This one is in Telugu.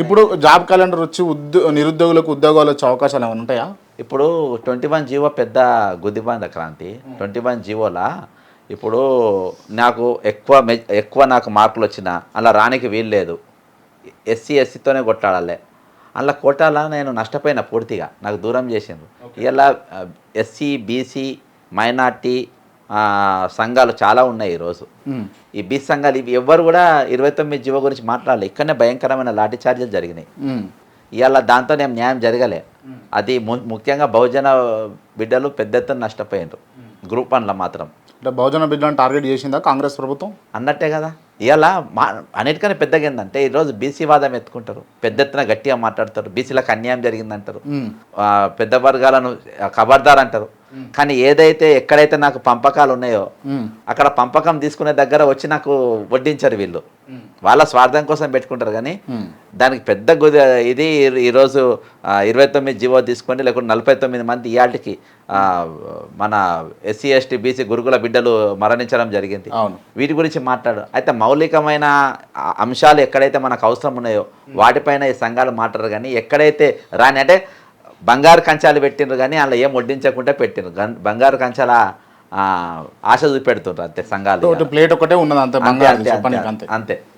ఇప్పుడు జాబ్ క్యాలెండర్ వచ్చి నిరుద్యోగులకు ఉద్యోగాలు వచ్చే అవకాశాలు ఏమైనా ఉంటాయా? ఇప్పుడు 21 జీవో పెద్ద గుదిబండ క్రాంతి. 21 జీవోలా ఇప్పుడు నాకు ఎక్కువ నాకు మార్కులు వచ్చినా అలా రానికి వీలు లేదు. ఎస్సీతోనే కొట్లాడాలి. అలా కోటాల నేను నష్టపోయిన పూర్తిగా నాకు దూరం చేసిండ్రు. ఇలా ఎస్సీ బీసీ మైనార్టీ సంఘాలు చాలా ఉన్నాయి ఈరోజు. ఈ బీసీ సంఘాలు ఇవి ఎవ్వరు కూడా 29 జీవో గురించి మాట్లాడాలి. ఇక్కడనే భయంకరమైన లాఠీ చార్జీలు జరిగినాయి. ఇవాళ దాంతో ఏం న్యాయం జరగలే. అది ముఖ్యంగా బహుజన బిడ్డలు పెద్ద ఎత్తున నష్టపోయినారు. గ్రూప్ 1లో మాత్రం అంటే బహుజన బిడ్డలను టార్గెట్ చేసిందా కాంగ్రెస్ ప్రభుత్వం అన్నట్టే కదా. ఇవాళ అన్నిటికన్నా పెద్దగా ఏంటంటే ఈరోజు బీసీ వాదం ఎత్తుకుంటారు, పెద్ద ఎత్తున గట్టిగా మాట్లాడతారు, బీసీలకు అన్యాయం జరిగిందంటారు, పెద్ద వర్గాలను ఖబర్దార్ అంటారు. కానీ ఏదైతే ఎక్కడైతే నాకు పంపకాలు ఉన్నాయో అక్కడ పంపకం తీసుకునే దగ్గర వచ్చి నాకు వడ్డించారు వీళ్ళు. వాళ్ళ స్వార్థం కోసం పెట్టుకుంటారు. కానీ దానికి పెద్ద ఇది ఈరోజు 29 జీవో తీసుకోండి, లేకుంటే 49 మంది ఇయాటికి మన ఎస్సీ ఎస్టీ బీసీ గురుకుల బిడ్డలు మరణించడం జరిగింది. వీటి గురించి మాట్లాడు. అయితే మౌలికమైన అంశాలు ఎక్కడైతే మనకు అవసరం ఉన్నాయో వాటిపైన ఈ సంఘాలు మాట్లాడరు. కానీ ఎక్కడైతే రాని అంటే బంగారు కంచాలు పెట్టిండ్రు కానీ అలా ఏం వడ్డించకుండా పెట్టిండ్రు. బంగారు కంచాల ఆశ చూపెడుతుండ్రు అంతే సంఘాలు. ప్లేట్ ఒకటే ఉన్నది అంతే. అంతే.